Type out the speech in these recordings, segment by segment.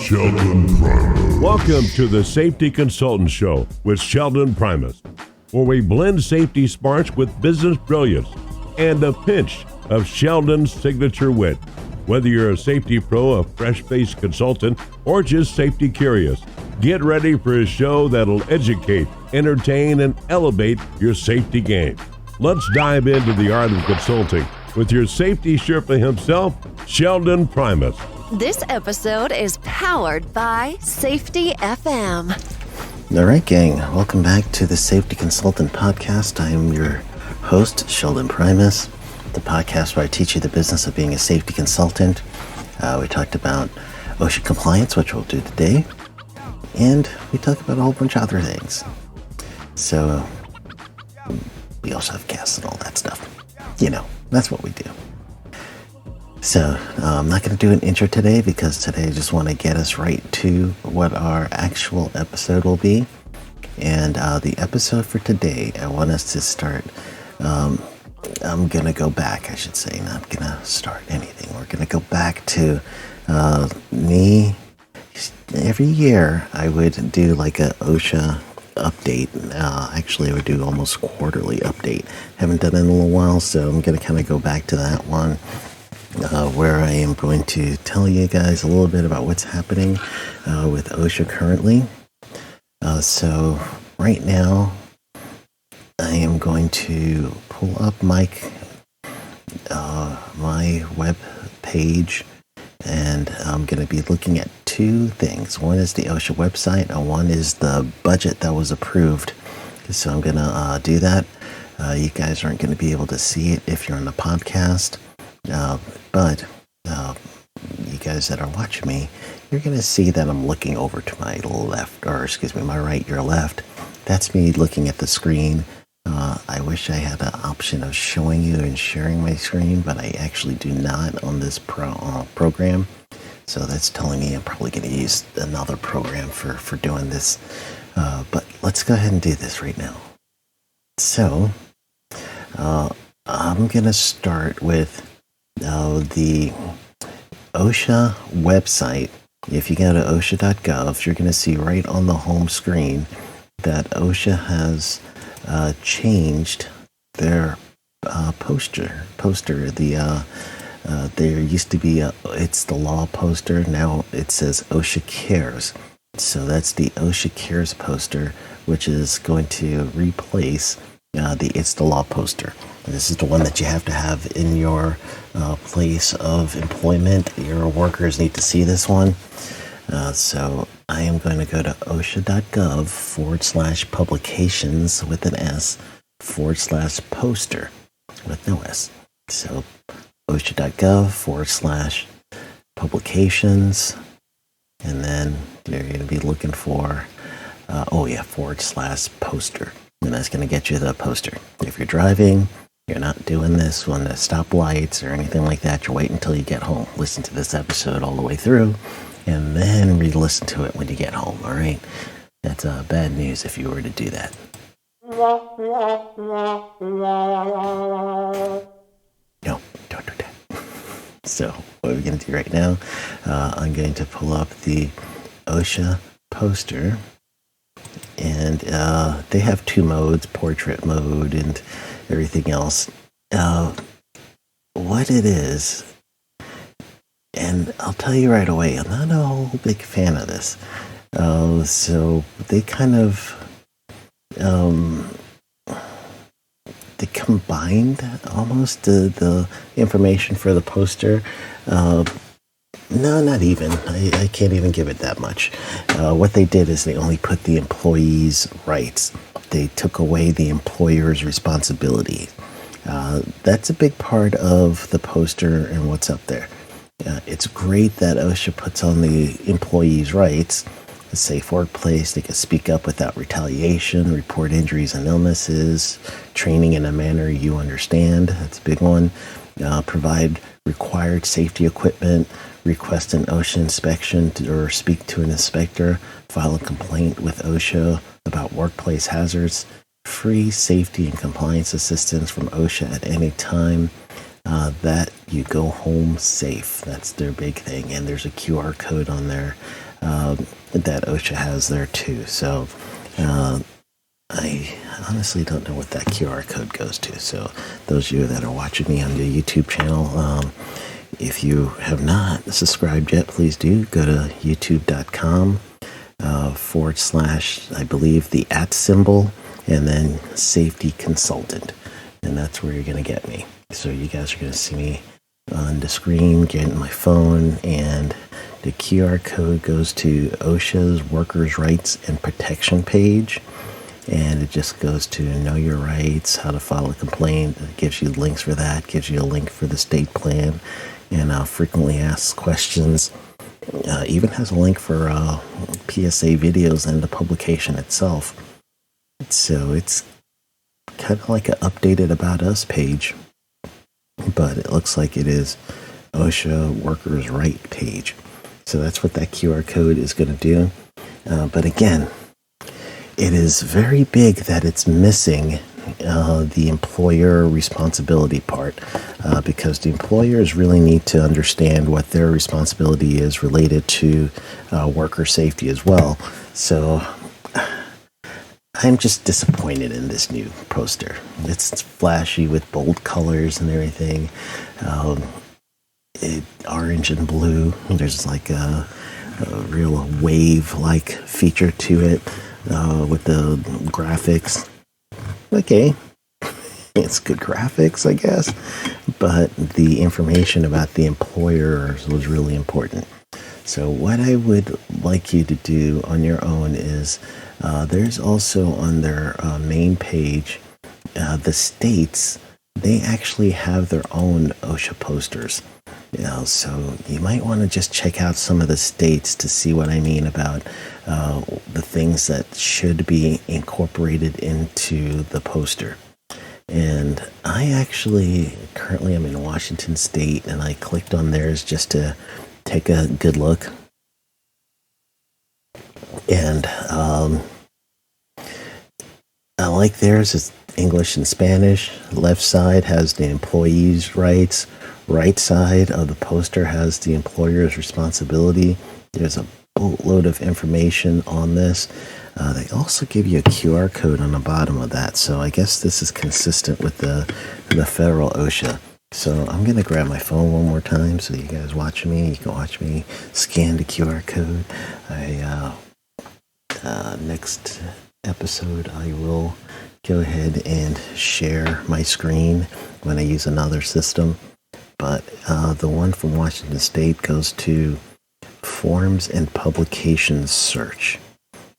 Sheldon Primus. Welcome to the Safety Consultant Show with Sheldon Primus, where we blend safety smarts with business brilliance and a pinch of Sheldon's signature wit. Whether you're a safety pro, a fresh-faced consultant, or just safety curious, get ready for a show that'll educate, entertain, and elevate your safety game. Let's dive into the art of consulting with your safety Sherpa himself, Sheldon Primus. This episode is powered by Safety FM. All right, gang. Welcome back to the Safety Consultant Podcast. I am your host, Sheldon Primus, the podcast where I teach you the business of being a safety consultant. We talked about OSHA compliance, which we'll do today, and we talked about a whole bunch of other things. So we also have guests and all that stuff. You know, that's what we do. So I'm not going to do an intro today because today I just want to get us right to what our actual episode will be. And the episode for today, I want us to start, I'm going to go back, I should say, not going to start anything. We're going to go back to me. Every year I would do like a OSHA update. Actually, I would do almost quarterly update. Haven't done it in a little while, so I'm going to kind of go back to that one. Where I am going to tell you guys a little bit about what's happening with OSHA currently. So right now, I am going to pull up my web page, and I'm going to be looking at two things. One is the OSHA website, and one is the budget that was approved. So I'm going to do that. You guys aren't going to be able to see it if you're on the podcast. But you guys that are watching me, you're going to see that I'm looking over to my left, or excuse me, my right, your left. That's me looking at the screen. I wish I had an option of showing you and sharing my screen, but I actually do not on this program. So that's telling me I'm probably going to use another program for doing this. But let's go ahead and do this right now. So I'm going to start with the OSHA website. If you go to OSHA.gov, you're going to see right on the home screen that OSHA has changed their poster. There used to be it's the law poster. Now it says OSHA Cares. So that's the OSHA Cares poster, which is going to replace the It's the Law poster. This is the one that you have to have in your place of employment. Your workers need to see this one. So I am going to go to OSHA.gov/publications with an S /poster with no S. So OSHA.gov/publications, and then you're going to be looking for /poster. And that's going to get you the poster. If you're driving, you're not doing this on the stoplights or anything like that. You're waiting until you get home. Listen to this episode all the way through, and then re-listen to it when you get home, all right? That's bad news if you were to do that. No, don't do that. So what we're going to do right now, I'm going to pull up the OSHA poster. And they have two modes, portrait mode and everything else. What it is, and I'll tell you right away, I'm not a whole big fan of this. So they kind of, they combined almost the information for the poster. No, not even. I can't even give it that much. What they did is they only put the employee's rights. They took away the employer's responsibility. That's a big part of the poster and what's up there. It's great that OSHA puts on the employee's rights. A safe workplace, they can speak up without retaliation, report injuries and illnesses, training in a manner you understand. That's a big one. Provide required safety equipment, request an OSHA inspection or speak to an inspector, file a complaint with OSHA about workplace hazards, free safety and compliance assistance from OSHA at any time, that you go home safe. That's their big thing. And there's a QR code on there that OSHA has there too. So I honestly don't know what that QR code goes to. So those of you that are watching me on the YouTube channel, if you have not subscribed yet, please do go to youtube.com / I believe the @ symbol and then safety consultant. And that's where you're going to get me. So you guys are going to see me on the screen, getting my phone, and the QR code goes to OSHA's Workers' Rights and Protection page. And it just goes to know your rights, how to file a complaint. It gives you links for that, gives you a link for the state plan, and frequently asked questions. Even has a link for PSA videos and the publication itself. So it's kind of like an updated About Us page, but it looks like it is OSHA Workers' Right page. So that's what that QR code is going to do. But again, it is very big that it's missing the employer responsibility part, because the employers really need to understand what their responsibility is related to worker safety as well. So I'm just disappointed in this new poster. It's flashy with bold colors and everything. Orange and blue. There's like a real wave-like feature to it. With the graphics. Okay, it's good graphics, I guess, but the information about the employers was really important. So what I would like you to do on your own is, there's also on their main page, the states, they actually have their own OSHA posters. So you might want to just check out some of the states to see what I mean about the things that should be incorporated into the poster. And I actually currently am in Washington State, and I clicked on theirs just to take a good look. And I like theirs. It's English and Spanish. Left side has the employees' rights. Right side of the poster has the employer's responsibility. There's a boatload of information on this. They also give you a QR code on the bottom of that. So I guess this is consistent with the federal OSHA. So I'm going to grab my phone one more time so you guys watching me. You can watch me scan the QR code. Next episode, I will go ahead and share my screen when I use another system. But the one from Washington State goes to Forms and Publications Search.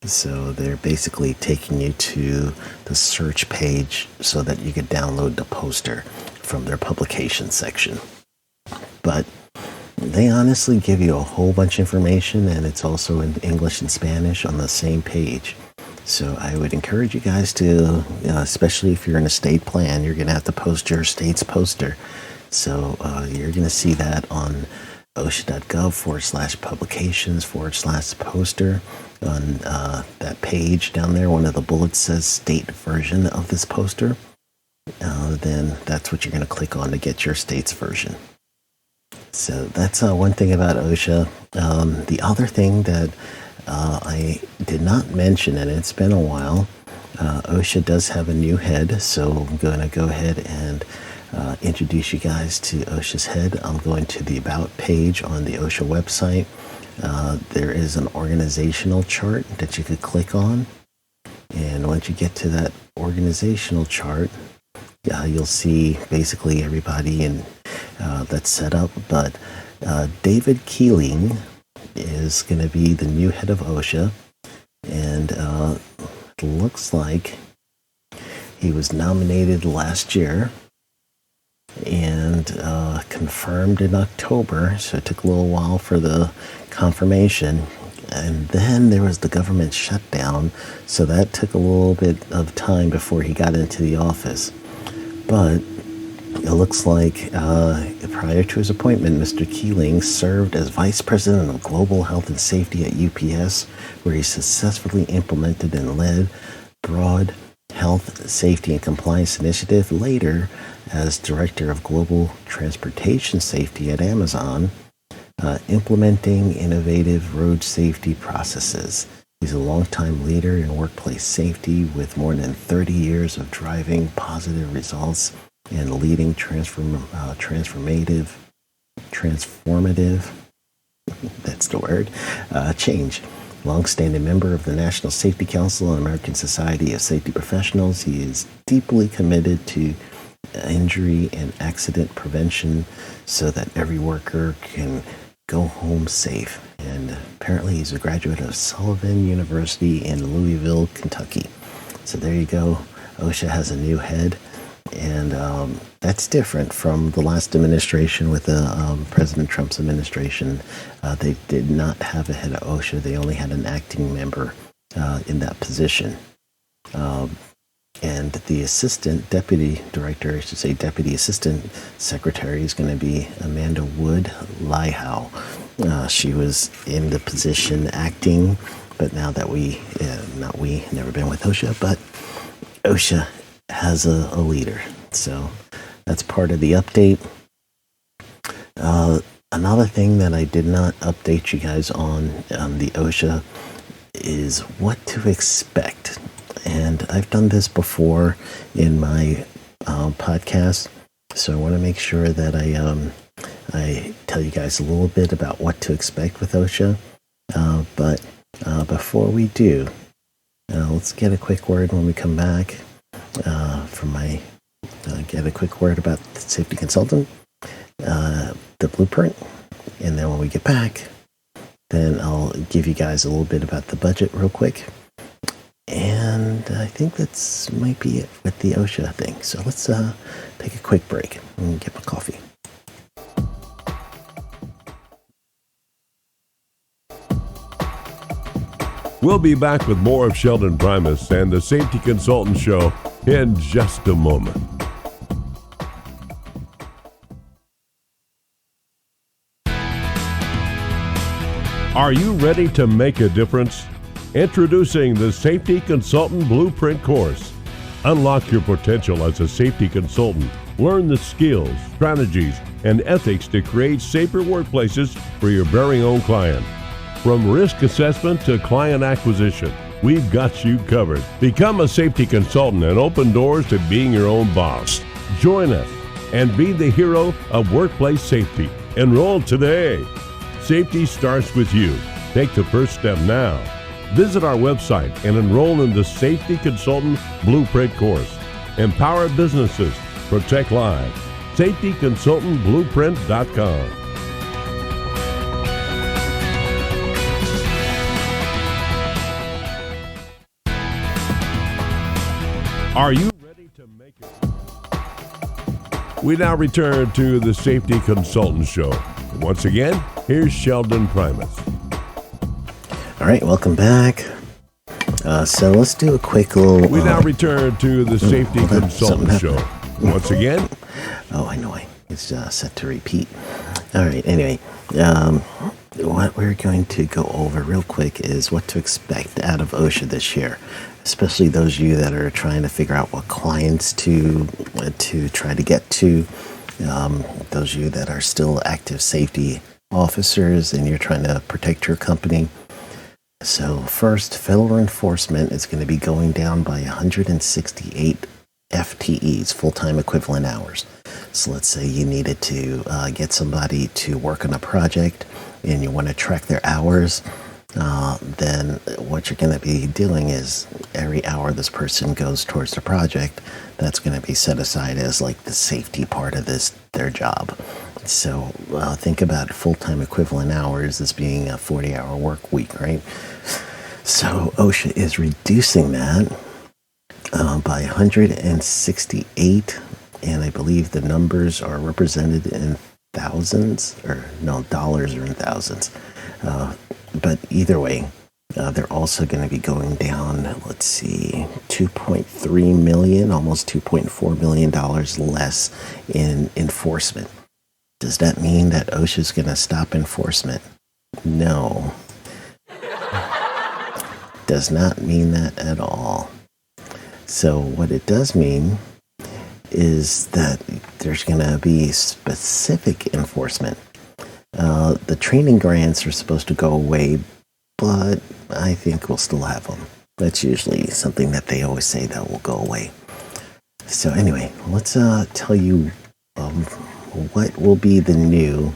So they're basically taking you to the search page so that you could download the poster from their publication section. But they honestly give you a whole bunch of information, and it's also in English and Spanish on the same page. So I would encourage you guys to, especially if you're in a state plan, you're going to have to post your state's poster. So you're going to see that on osha.gov/publications/poster. On that page down there, one of the bullets says state version of this poster. Then that's what you're going to click on to get your state's version. So that's one thing about OSHA. The other thing that I did not mention, and it's been a while, OSHA does have a new head, so I'm going to go ahead and introduce you guys to OSHA's head. I'm going to the About page on the OSHA website. There is an organizational chart that you could click on. And once you get to that organizational chart, you'll see basically everybody that's set up. But David Keeling is going to be the new head of OSHA. And it looks like he was nominated last year and confirmed in October, so it took a little while for the confirmation. And then there was the government shutdown, so that took a little bit of time before he got into the office. But it looks like prior to his appointment, Mr. Keeling served as Vice President of Global Health and Safety at UPS, where he successfully implemented and led broad health, safety, and compliance initiative. Later, as Director of Global Transportation Safety at Amazon, implementing innovative road safety processes. He's a longtime leader in workplace safety with more than 30 years of driving positive results and leading transformative, that's the word, change. Longstanding member of the National Safety Council and American Society of Safety Professionals, he is deeply committed to injury and accident prevention so that every worker can go home safe. And apparently he's a graduate of Sullivan University in Louisville, Kentucky. So there you go. OSHA has a new head, and that's different from the last administration with President Trump's administration. They did not have a head of OSHA. They only had an acting member in that position. And the deputy assistant secretary is going to be Amanda Wood Lyhow. She was in the position acting, but now that never been with OSHA, but OSHA has a leader. So that's part of the update. Another thing that I did not update you guys on the OSHA is what to expect. And I've done this before in my podcast, so I want to make sure that I tell you guys a little bit about what to expect with OSHA. But before we do, let's get a quick word when we come back get a quick word about the safety consultant, the blueprint, and then when we get back, then I'll give you guys a little bit about the budget real quick. And I think that's might be it with the OSHA thing. So let's take a quick break and get my coffee. We'll be back with more of Sheldon Primus and the Safety Consultant Show in just a moment. Are you ready to make a difference? Introducing the Safety Consultant Blueprint course. Unlock your potential as a safety consultant. Learn the skills, strategies, and ethics to create safer workplaces for your very own client. From risk assessment to client acquisition, we've got you covered. Become a safety consultant and open doors to being your own boss. Join us and be the hero of workplace safety. Enroll today. Safety starts with you. Take the first step now. Visit our website and enroll in the Safety Consultant Blueprint course. Empower businesses. Protect lives. SafetyConsultantBlueprint.com. Are you ready to make it? We now return to the Safety Consultant Show. Once again, here's Sheldon Primus. All right, welcome back. So let's do a quick little... We now return to the Safety Consultant Show. Once again. Oh, I know. It's set to repeat. All right, anyway. What we're going to go over real quick is what to expect out of OSHA this year, especially those of you that are trying to figure out what clients to try to get to, those of you that are still active safety officers and you're trying to protect your company. So first, federal enforcement is going to be going down by 168 FTEs, full-time equivalent hours. So let's say you needed to get somebody to work on a project and you want to track their hours, then what you're going to be doing is every hour this person goes towards the project, that's going to be set aside as like the safety part of their job. So think about full-time equivalent hours as being a 40-hour work week, right? So OSHA is reducing that by 168, and I believe the numbers are represented in thousands, dollars are in thousands. But either way, they're also going to be going down, let's see, $2.3 million, almost $2.4 million less in enforcement. Does that mean that OSHA is going to stop enforcement? No. Does not mean that at all. So what it does mean is that there's going to be specific enforcement. The training grants are supposed to go away, but I think we'll still have them. That's usually something that they always say that will go away. So anyway, let's tell you what will be the new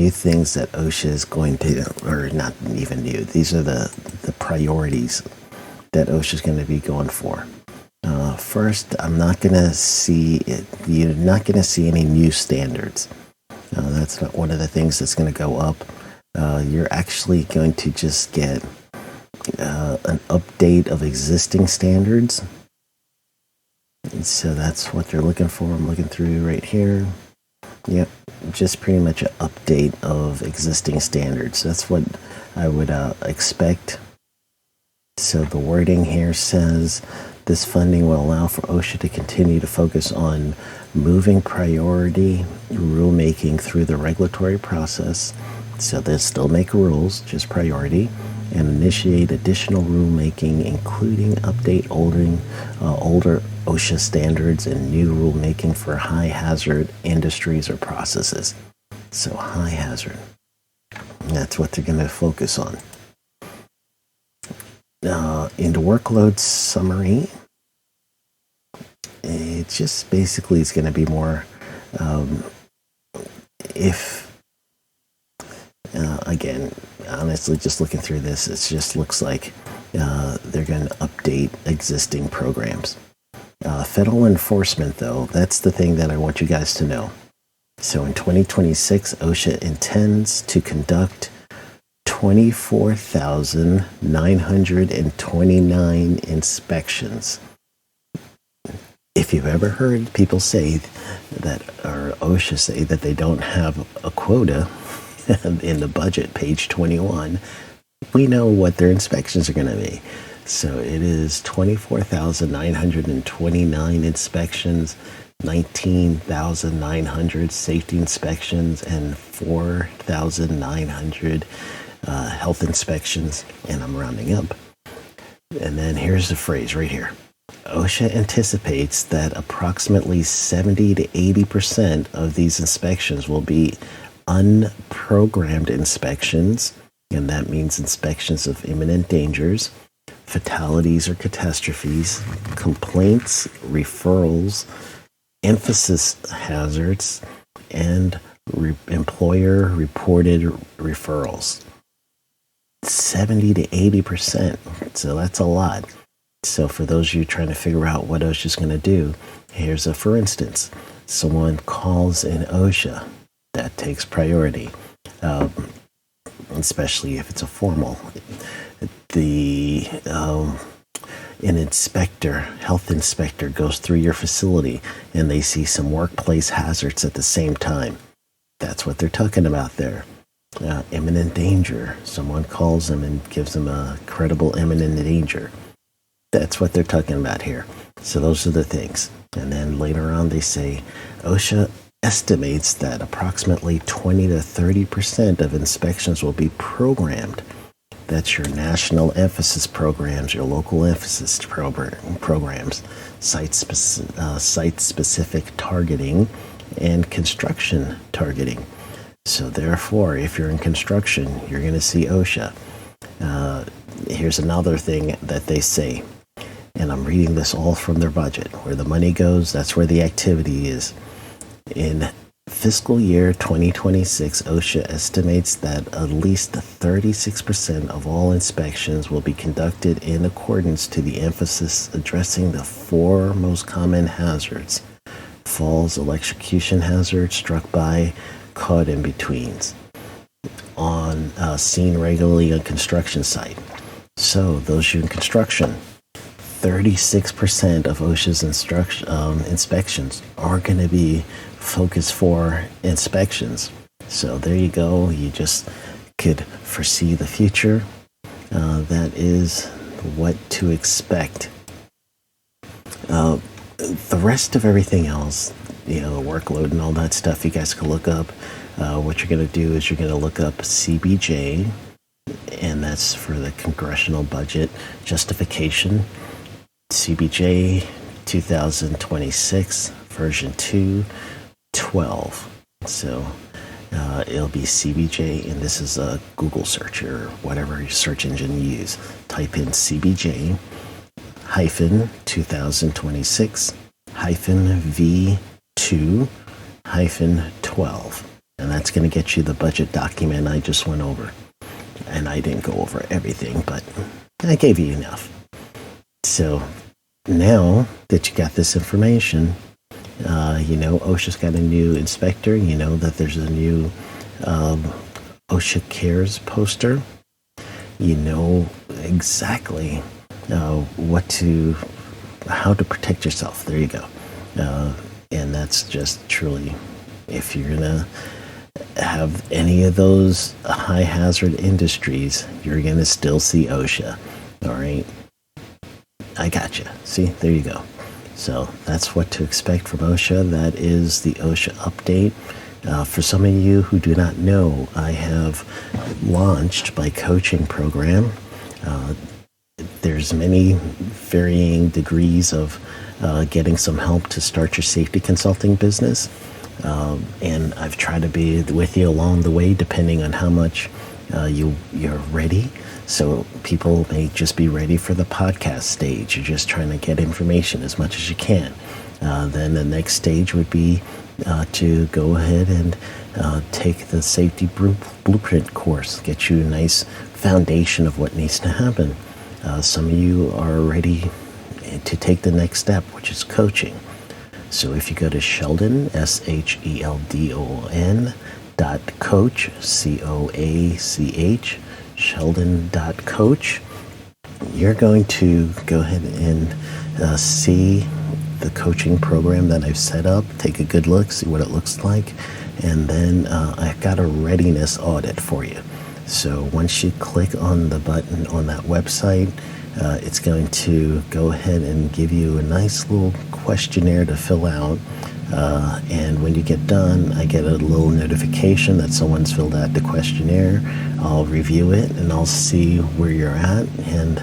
things that OSHA is going to, or not even new. These are the priorities that OSHA is going to be going for. First, you're not going to see any new standards. That's not one of the things that's going to go up. You're actually going to just get an update of existing standards. And so that's what they're looking for. I'm looking through right here. Yep, just pretty much an update of existing standards. That's what I would expect. So the wording here says, this funding will allow for OSHA to continue to focus on moving priority rulemaking through the regulatory process. So they'll still make rules, just priority, and initiate additional rulemaking, including update older OSHA standards and new rulemaking for high hazard industries or processes. So high hazard. That's what they're going to focus on. In the workload summary, it just basically is going to be more again, honestly, just looking through this, it just looks like they're going to update existing programs. Federal enforcement, though, that's the thing that I want you guys to know. So in 2026, OSHA intends to conduct 24,929 inspections. If you've ever heard people say that, or OSHA say that they don't have a quota in the budget, page 21, we know what their inspections are going to be. So it is 24,929 inspections, 19,900 safety inspections, and 4,900 health inspections, and I'm rounding up. And then here's the phrase right here. OSHA anticipates that approximately 70 to 80% of these inspections will be unprogrammed inspections, and that means inspections of imminent dangers, fatalities or catastrophes, complaints, referrals, emphasis hazards, and employer-reported referrals. 70 to 80%. So that's a lot. So for those of you trying to figure out what OSHA is going to do, here's a for instance. Someone calls in OSHA. That takes priority, especially if it's a formal. An inspector, health inspector, goes through your facility and they see some workplace hazards at the same time. That's what they're talking about there. Imminent danger. Someone calls them and gives them a credible imminent danger. That's what they're talking about here. So those are the things. And then later on they say, OSHA estimates that approximately 20 to 30% of inspections will be programmed. That's your national emphasis programs, your local emphasis programs, site-specific targeting, and construction targeting. So therefore, if you're in construction, you're going to see OSHA. Here's another thing that they say, and I'm reading this all from their budget. Where the money goes, that's where the activity is. In fiscal year 2026, OSHA estimates that at least 36% of all inspections will be conducted in accordance to the emphasis addressing the four most common hazards: falls, electrocution hazards, struck by, caught in betweens, on seen regularly on construction site. So those of you in construction, 36% of OSHA's inspections are going to be focused for inspections. So there you go. You just could foresee the future. That is what to expect. The rest of everything else, the workload and all that stuff, you guys can look up. What you're going to do is you're going to look up CBJ, and that's for the Congressional Budget Justification. CBJ 2026 version 2.12. So It'll be CBJ, and this is a Google search or whatever search engine you use. Type in CBJ hyphen 2026 hyphen V2 hyphen 12. And that's going to get you the budget document I just went over. And I didn't go over everything, but I gave you enough. So now that you got this information, OSHA's got a new inspector. You know that there's a new OSHA Cares poster. You know exactly how to protect yourself. There you go. And that's just truly, if you're going to have any of those high hazard industries, you're going to still see OSHA. All right. I got you. See, there you go. So that's what to expect from OSHA. That is the OSHA update. For some of you who do not know, I have launched my coaching program. There's many varying degrees of getting some help to start your safety consulting business. And I've tried to be with you along the way, depending on how much you're ready. So people may just be ready for the podcast stage. You're just trying to get information as much as you can. Then the next stage would be to go ahead and take the safety blueprint course, get you a nice foundation of what needs to happen. Some of you are ready to take the next step, which is coaching. So if you go to Sheldon, SHELDON .coach, COACH, Sheldon.coach, you're going to go ahead and see the coaching program that I've set up, take a good look, see what it looks like, and then I've got a readiness audit for you. So once you click on the button on that website, it's going to go ahead and give you a nice little questionnaire to fill out. And when you get done, I get a little notification that someone's filled out the questionnaire. I'll review it and I'll see where you're at, and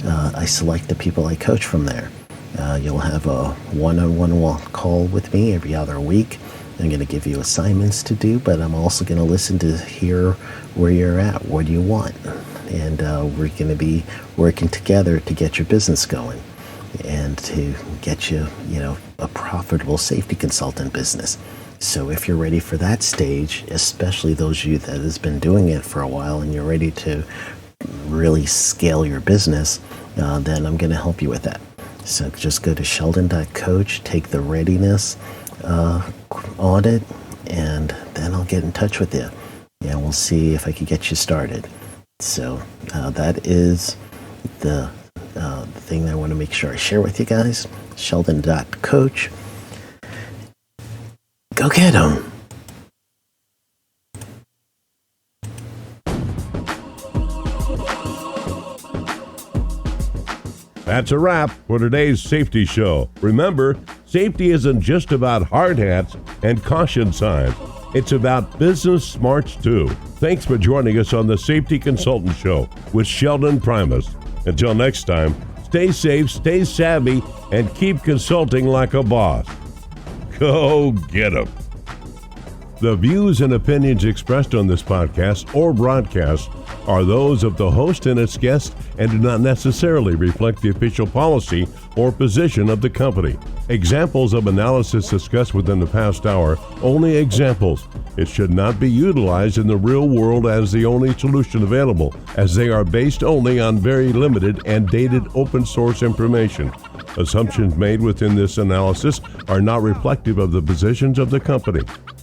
I select the people I coach from there. You'll have a one-on-one call with me every other week. I'm going to give you assignments to do, but I'm also going to listen to hear where you're at. What do you want? And we're going to be working together to get your business going and to get you, a profitable safety consultant business. So if you're ready for that stage, especially those of you that has been doing it for a while and you're ready to really scale your business, then I'm going to help you with that. So just go to sheldon.coach, take the readiness audit, and then I'll get in touch with you. And we'll see if I can get you started. So that is the thing that I want to make sure I share with you guys. Sheldon.coach. Go get them. That's a wrap for today's safety show. Remember, safety isn't just about hard hats and caution signs. It's about business smarts too. Thanks for joining us on the Safety Consultant Show with Sheldon Primus. Until next time, stay safe, stay savvy, and keep consulting like a boss. Go get 'em. The views and opinions expressed on this podcast or broadcast are those of the host and its guests and do not necessarily reflect the official policy or position of the company. Examples of analysis discussed within the past hour, only examples. It should not be utilized in the real world as the only solution available, as they are based only on very limited and dated open source information. Assumptions made within this analysis are not reflective of the positions of the company.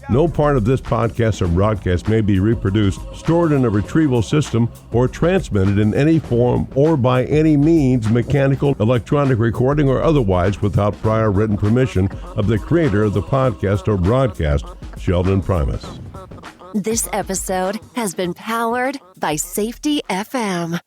No part of this podcast or broadcast may be reproduced, stored in a retrieval system, or transmitted in any form or by any means, mechanical, electronic recording, or otherwise without prior written permission of the creator of the podcast or broadcast, Sheldon Primus. This episode has been powered by Safety FM.